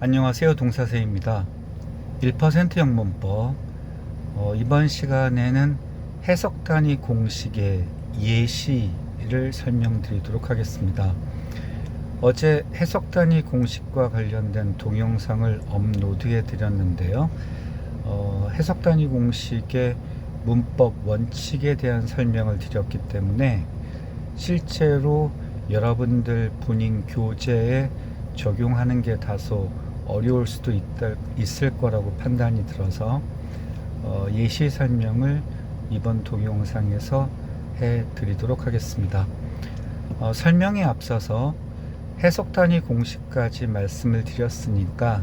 안녕하세요. 동사세입니다. 1% 영문법. 이번 시간에는 해석 단위 공식의 예시를 설명드리도록 하겠습니다. 어제 해석 단위 공식과 관련된 동영상을 업로드해 드렸는데요. 해석 단위 공식의 문법 원칙에 대한 설명을 드렸기 때문에 실제로 여러분들 본인 교재에 적용하는 게 다소 어려울 수도 있을 거라고 판단이 들어서 예시 설명을 이번 동영상에서 해 드리도록 하겠습니다. 설명에 앞서서 해석 단위 공식까지 말씀을 드렸으니까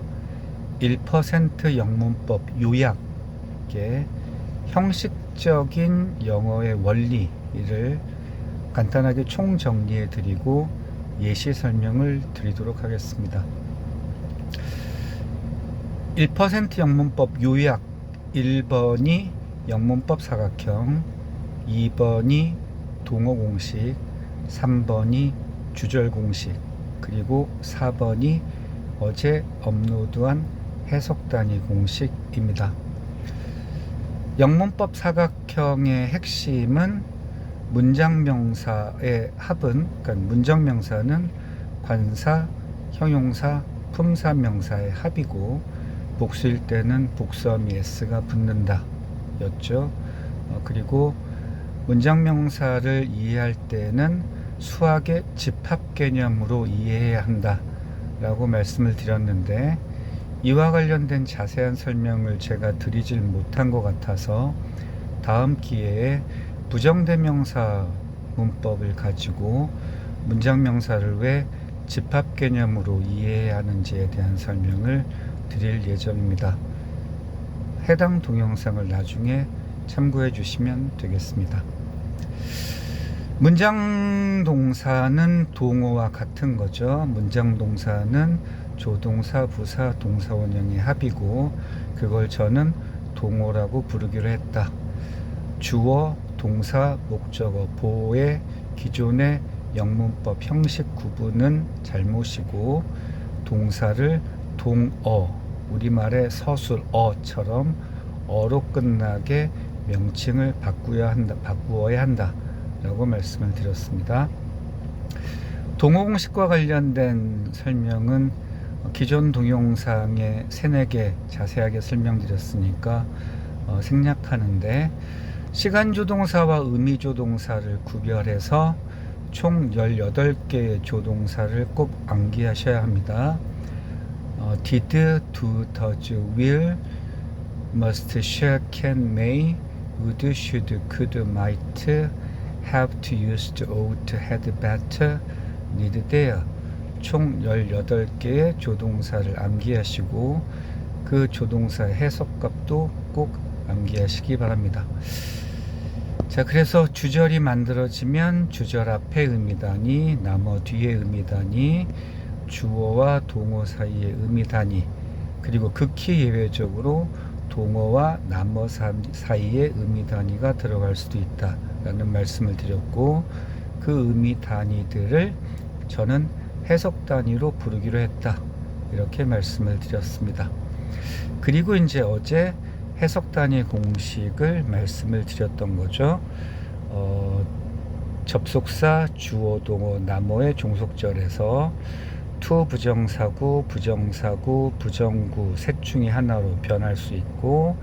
1% 영문법 요약의 형식적인 영어의 원리를 간단하게 총정리해 드리고 예시 설명을 드리도록 하겠습니다. 1% 영문법 요약 1번이 영문법 사각형, 2번이 동어 공식, 3번이 주절 공식, 그리고 4번이 어제 업로드한 해석 단위 공식입니다. 영문법 사각형의 핵심은 문장명사의 합은, 그러니까 문장명사는 관사, 형용사, 품사명사의 합이고 복수일 때는 복수음이 s가 붙는다 였죠. 그리고 문장명사를 이해할 때는 수학의 집합 개념으로 이해해야 한다 라고 말씀을 드렸는데, 이와 관련된 자세한 설명을 제가 드리질 못한 것 같아서 다음 기회에 부정대명사 문법을 가지고 문장명사를 왜 집합 개념으로 이해해야 하는지에 대한 설명을 드릴 예정입니다. 해당 동영상을 나중에 참고해 주시면 되겠습니다. 문장동사는 동어와 같은 거죠. 문장동사는 조동사, 부사, 동사원형의 합이고 그걸 저는 동어라고 부르기로 했다. 주어, 동사, 목적어, 보호의 기존의 영문법 형식 구분은 잘못이고 동사를 동어, 우리말의 서술어처럼 어로 끝나게 명칭을 바꾸어야 한다 라고 말씀을 드렸습니다. 동어 공식과 관련된 설명은 기존 동영상에 3-4개 자세하게 설명드렸으니까 생략하는데, 시간조동사와 의미조동사를 구별해서 총 18개의 조동사를 꼭 암기하셔야 합니다. did, do, does, will, must, shall, can, may, would, should, could, might, have, used, ought, had, better, need, dare. 총 18개의 조동사를 암기하시고 그 조동사의 해석값도 꼭 암기하시기 바랍니다. 자, 그래서 주절이 만들어지면 주절 앞에 의미단위, 나머 뒤에 의미단위, 주어와 동어 사이의 의미단위, 그리고 극히 예외적으로 동어와 나머 사이의 의미단위가 들어갈 수도 있다라는 말씀을 드렸고, 그 의미단위들을 저는 해석 단위로 부르기로 했다 이렇게 말씀을 드렸습니다. 그리고 이제 어제 해석 단위 공식을 말씀을 드렸던 거죠. 접속사, 주어, 동어, 나머의 종속절에서 to 부정사구, 부정사구, 부정구 셋 중에 하나로 변할 수 있고,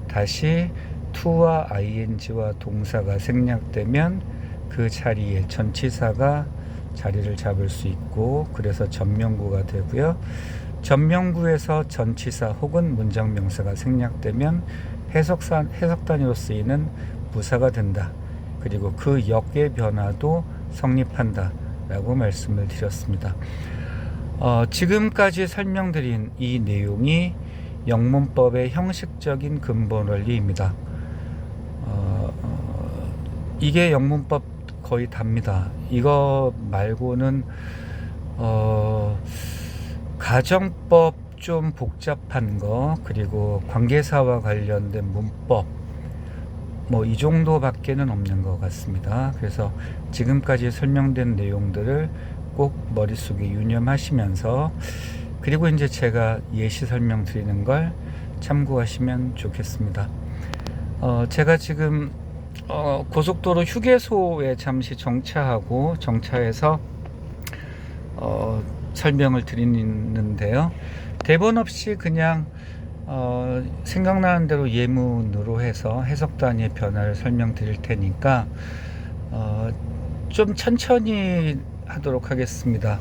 다시 to와 ing와 동사가 생략되면 그 자리에 전치사가 자리를 잡을 수 있고, 그래서 전명구가 되고요. 전명구에서 전치사 혹은 문장명사가 생략되면 해석 단위로 쓰이는 부사가 된다. 그리고 그 역의 변화도 성립한다 라고 말씀을 드렸습니다. 지금까지 설명드린 이 내용이 영문법의 형식적인 근본 원리입니다. 이게 영문법 거의 답니다. 이거 말고는 가정법 좀 복잡한 거, 그리고 관계사와 관련된 문법, 이 정도밖에는 없는 것 같습니다. 그래서 지금까지 설명된 내용들을 꼭 머릿속에 유념하시면서 그리고 이제 제가 예시 설명드리는 걸 참고하시면 좋겠습니다. 제가 지금 고속도로 휴게소에 잠시 정차해서 설명을 드리는데요. 대본 없이 그냥 생각나는 대로 예문으로 해서 해석 단위의 변화를 설명드릴 테니까 좀 천천히 하도록 하겠습니다.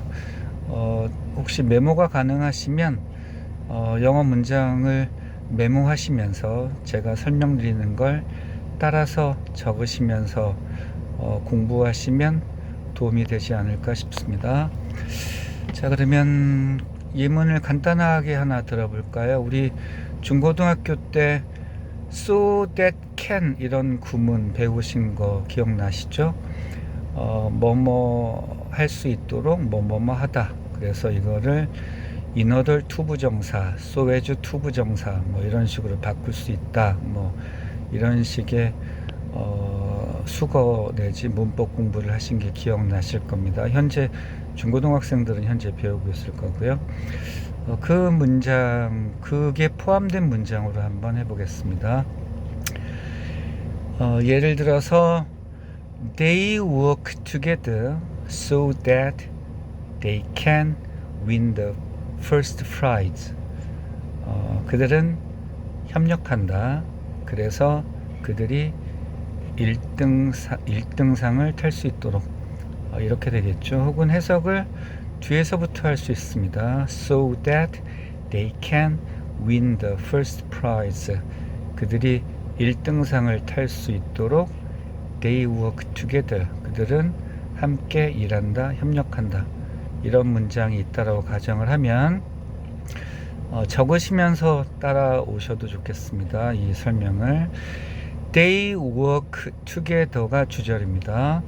혹시 메모가 가능하시면 영어 문장을 메모하시면서 제가 설명드리는 걸 따라서 적으시면서 공부하시면 도움이 되지 않을까 싶습니다. 자, 그러면 예문을 간단하게 하나 들어볼까요? 우리 중고등학교 때 so that can 이런 구문 배우신 거 기억나시죠? 뭐뭐 할 수 있도록 뭐뭐뭐 하다. 그래서 이거를 in order to 부정사, so as to 부정사 뭐 이런 식으로 바꿀 수 있다. 뭐 이런 식의 수거 내지 문법 공부를 하신 게 기억나실 겁니다. 현재 중고등학생들은 현재 배우고 있을 거고요. 그 문장, 그게 포함된 문장으로 한번 해보겠습니다. 예를 들어서 They work together so that they can win the first prize. 그들은 협력한다. 그래서 그들이 1등상을 탈 수 있도록 이렇게 되겠죠. 혹은 해석을 뒤에서부터 할 수 있습니다. So that they can win the first prize. 그들이 1등상을 탈 수 있도록 they work together. 그들은 함께 일한다, 협력한다. 이런 문장이 있다라고 가정을 하면 적으시면서 따라오셔도 좋겠습니다. 이 설명을. They work together가 주절입니다.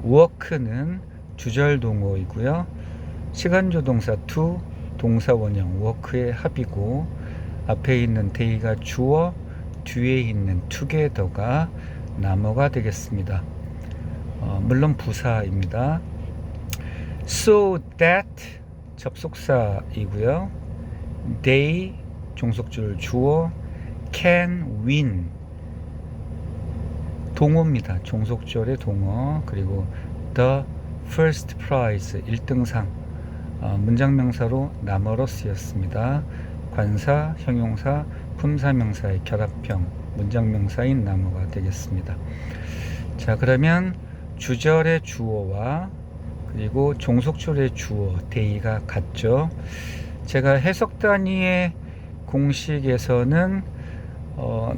work는 주절 동어이고요. 시간조동사 to, 동사 원형 work의 합이고, 앞에 있는 day가 주어, 뒤에 있는 together가 나머가 되겠습니다. 물론 부사입니다. So that 접속사이고요. They 종속줄 주어, can win 동어입니다. 종속절의 동어. 그리고 the first prize 1등상 문장명사로 나머로 쓰였습니다. 관사, 형용사, 품사명사의 결합형 문장명사인 나머가 되겠습니다. 자, 그러면 주절의 주어와 그리고 종속절의 주어 day가 같죠. 제가 해석 단위의 공식에서는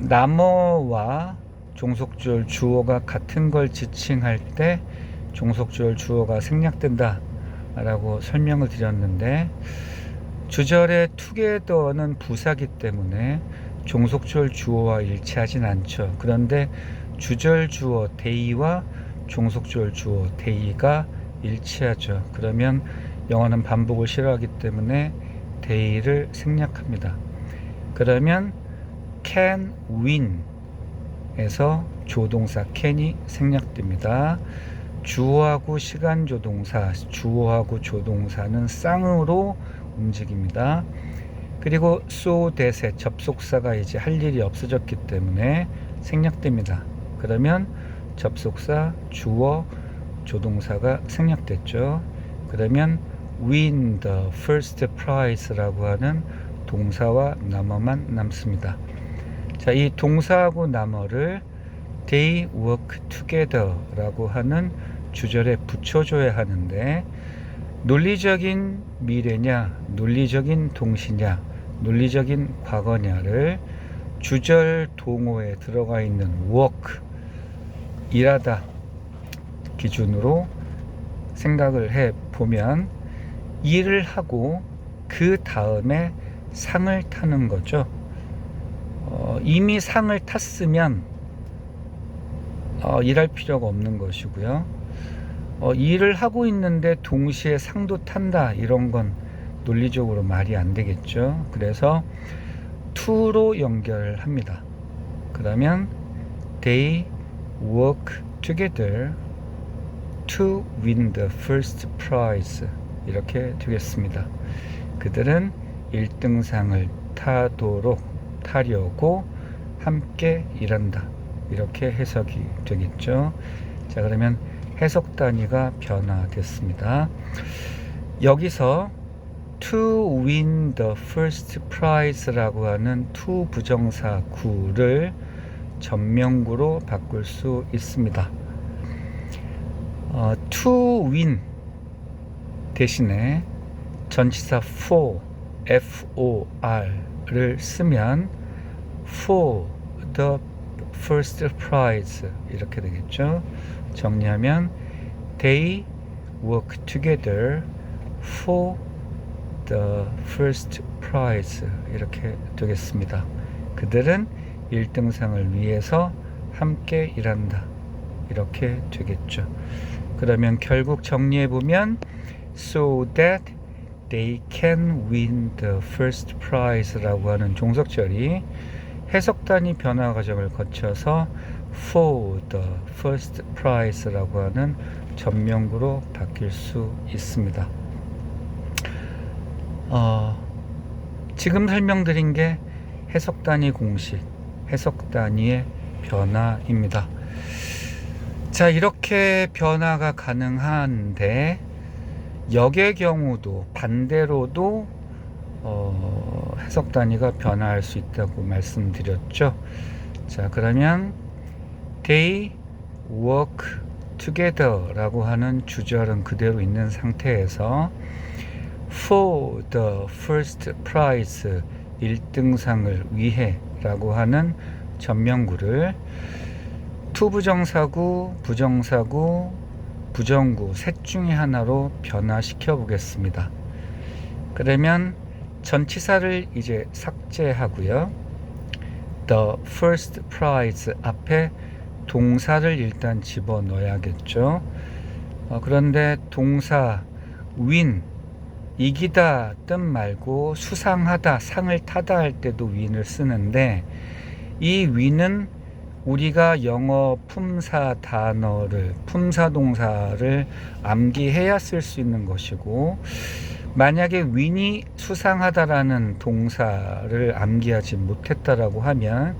나머와 종속절 주어가 같은 걸 지칭할 때 종속절 주어가 생략된다 라고 설명을 드렸는데, 주절의 together는 부사기 때문에 종속절 주어와 일치하진 않죠. 그런데 주절 주어 day와 종속절 주어 day가 일치하죠. 그러면 영어는 반복을 싫어하기 때문에 day를 생략합니다. 그러면 can win 에서 조동사 can이 생략됩니다. 주어하고 시간조동사, 주어하고 조동사는 쌍으로 움직입니다. 그리고 so that의 접속사가 이제 할 일이 없어졌기 때문에 생략됩니다. 그러면 접속사, 주어, 조동사가 생략됐죠. 그러면 win the first prize라고 하는 동사와 나머만 남습니다. 자, 이 동사하고 나머를 they work together 라고 하는 주절에 붙여줘야 하는데, 논리적인 미래냐, 논리적인 동시냐, 논리적인 과거냐를 주절 동어에 들어가 있는 work, 일하다 기준으로 생각을 해 보면 일을 하고 그 다음에 상을 타는 거죠. 이미 상을 탔으면 일할 필요가 없는 것이고요. 일을 하고 있는데 동시에 상도 탄다, 이런 건 논리적으로 말이 안 되겠죠. 그래서 to로 연결합니다. 그러면 they work together to win the first prize 이렇게 되겠습니다. 그들은 1등상을 타려고 함께 일한다. 이렇게 해석이 되겠죠. 자, 그러면 해석 단위가 변화됐습니다. 여기서 to win the first prize라고 하는 to 부정사 구를 전명구로 바꿀 수 있습니다. to win 대신에 전치사 for, for를 쓰면 for the first prize 이렇게 되겠죠. 정리하면 they work together for the first prize 이렇게 되겠습니다. 그들은 1등상을 위해서 함께 일한다. 이렇게 되겠죠. 그러면 결국 정리해보면 so that they can win the first prize라고 하는 종속절이 해석단위 변화 과정을 거쳐서 for the first prize라고 하는 전명구로 바뀔 수 있습니다. 지금 설명드린 게 해석단위 공식, 해석단위의 변화입니다. 자, 이렇게 변화가 가능한데 역의 경우도 반대로도 해석 단위가 변화할 수 있다고 말씀드렸죠. 자, 그러면 they work together 라고 하는 주절은 그대로 있는 상태에서 for the first prize 1등상을 위해 라고 하는 전명구를 투부정사구, 부정사구, 부정구 셋 중에 하나로 변화시켜 보겠습니다. 그러면 전치사를 이제 삭제하고요. The first prize 앞에 동사를 일단 집어넣어야겠죠. 그런데 동사 win 이기다 뜻 말고 수상하다, 상을 타다 할 때도 win을 쓰는데 이 win은 우리가 영어 품사 단어를, 품사 동사를 암기해야 쓸 수 있는 것이고 만약에 win이 수상하다라는 동사를 암기하지 못했다라고 하면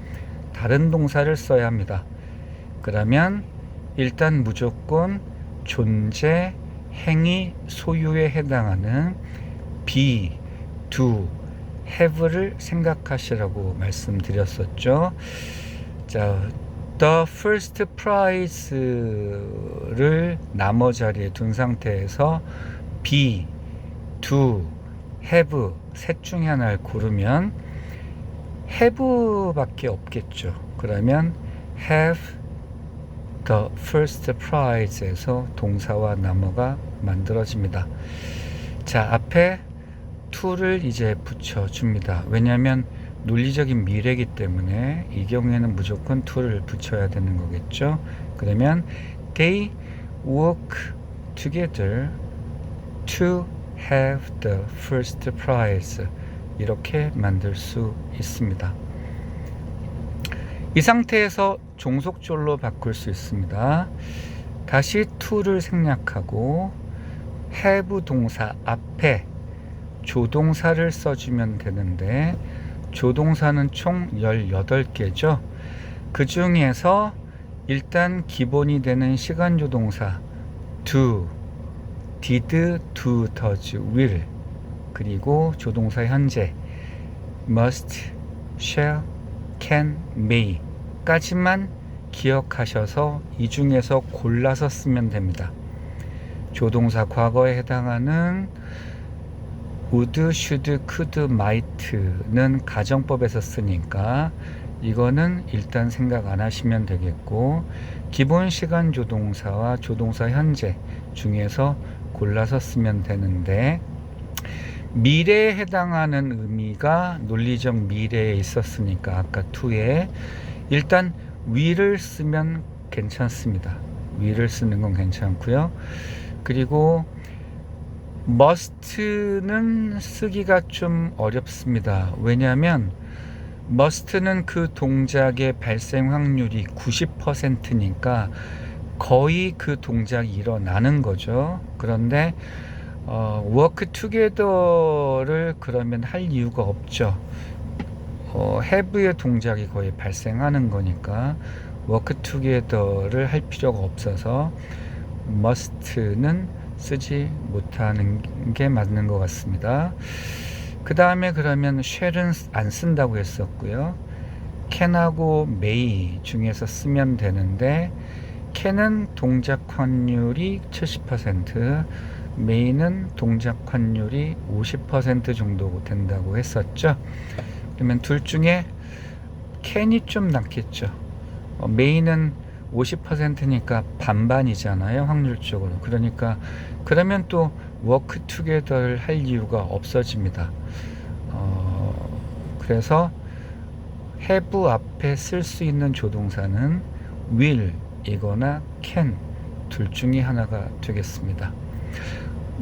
다른 동사를 써야 합니다. 그러면 일단 무조건 존재, 행위, 소유에 해당하는 be, do, have를 생각하시라고 말씀드렸었죠. 자, the first prize를 나머 자리에 둔 상태에서 be, do, have 셋 중에 하나를 고르면 have 밖에 없겠죠. 그러면 have the first prize에서 동사와 나머가 만들어집니다. 자, 앞에 to를 이제 붙여줍니다. 왜냐하면 논리적인 미래이기 때문에 이 경우에는 무조건 to를 붙여야 되는 거겠죠. 그러면 they work together to have the first prize 이렇게 만들 수 있습니다. 이 상태에서 종속절로 바꿀 수 있습니다. 다시 to를 생략하고 have 동사 앞에 조동사를 써주면 되는데 조동사는 총 18개죠. 그 중에서 일단 기본이 되는 시간조동사 do, did, do, does, will 그리고 조동사 현재 must, shall, can, may 까지만 기억하셔서 이 중에서 골라서 쓰면 됩니다. 조동사 과거에 해당하는 would, should, could, might는 가정법에서 쓰니까 이거는 일단 생각 안 하시면 되겠고 기본 시간 조동사와 조동사 현재 중에서 골라서 쓰면 되는데 미래에 해당하는 의미가 논리적 미래에 있었으니까 아까 to에 일단 will을 쓰면 괜찮습니다. will을 쓰는 건 괜찮고요. 그리고 must는 쓰기가 좀 어렵습니다. 왜냐하면 must는 그 동작의 발생 확률이 90%니까 거의 그 동작이 일어나는 거죠. 그런데 work together를 그러면 할 이유가 없죠. have의 동작이 거의 발생하는 거니까 work together를 할 필요가 없어서 must는 쓰지 못하는 게 맞는 것 같습니다. 그 다음에 그러면 shall은 안 쓴다고 했었고요. can하고 may 중에서 쓰면 되는데 can은 동작 확률이 70%, may는 동작 확률이 50% 정도 된다고 했었죠. 그러면 둘 중에 can이 좀 낫겠죠. may는 50%니까 반반이잖아요, 확률적으로. 그러니까 그러면 또 work together를 할 이유가 없어집니다. 그래서 have 앞에 쓸 수 있는 조동사는 will 이거나 can 둘 중에 하나가 되겠습니다.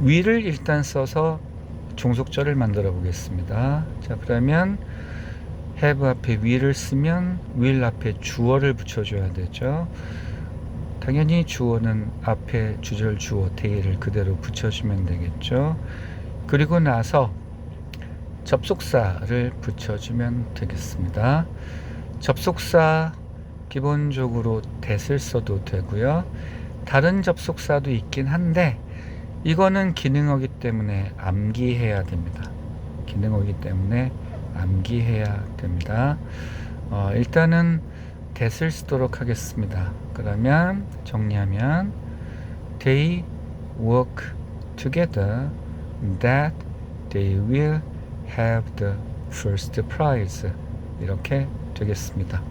will을 일단 써서 종속절을 만들어 보겠습니다. 자, 그러면 have 앞에 will을 쓰면 will 앞에 주어를 붙여줘야 되죠. 당연히 주어는 앞에 주절 주어 day를 그대로 붙여주면 되겠죠. 그리고 나서 접속사를 붙여주면 되겠습니다. 접속사 기본적으로 that을 써도 되고요. 다른 접속사도 있긴 한데 이거는 기능어기 때문에 암기해야 됩니다. 기능어기 때문에 암기해야 됩니다. 일단은 that을 쓰도록 하겠습니다. 그러면 정리하면 they work together that they will have the first prize 이렇게 되겠습니다.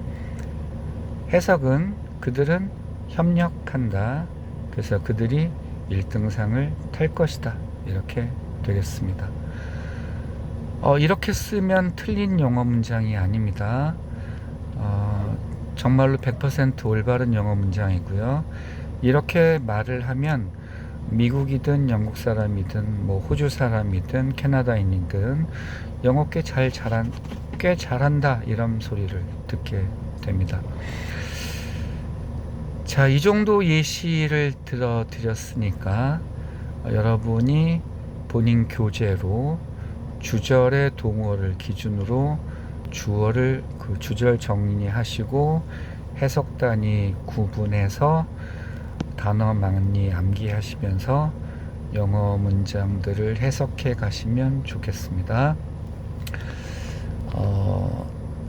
해석은 그들은 협력한다. 그래서 그들이 1등상을 탈 것이다. 이렇게 되겠습니다. 이렇게 쓰면 틀린 영어 문장이 아닙니다. 정말로 100% 올바른 영어 문장이고요. 이렇게 말을 하면 미국이든 영국 사람이든 뭐 호주 사람이든 캐나다인이든 영어 꽤 잘한다 이런 소리를 듣게 됩니다. 자, 이 정도 예시를 들어드렸으니까 여러분이 본인 교재로 주절의 동어를 기준으로 주어를 그 주절 정리하시고 해석 단위 구분해서 단어 많이 암기하시면서 영어 문장들을 해석해 가시면 좋겠습니다.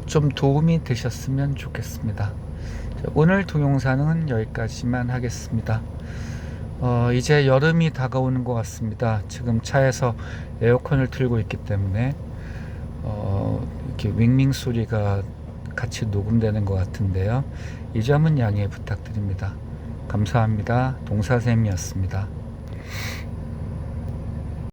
좀 도움이 되셨으면 좋겠습니다. 오늘 동영상은 여기까지만 하겠습니다. 이제 여름이 다가오는 것 같습니다. 지금 차에서 에어컨을 틀고 있기 때문에 이렇게 윙윙 소리가 같이 녹음되는 것 같은데요. 이 점은 양해 부탁드립니다. 감사합니다. 동사쌤이었습니다.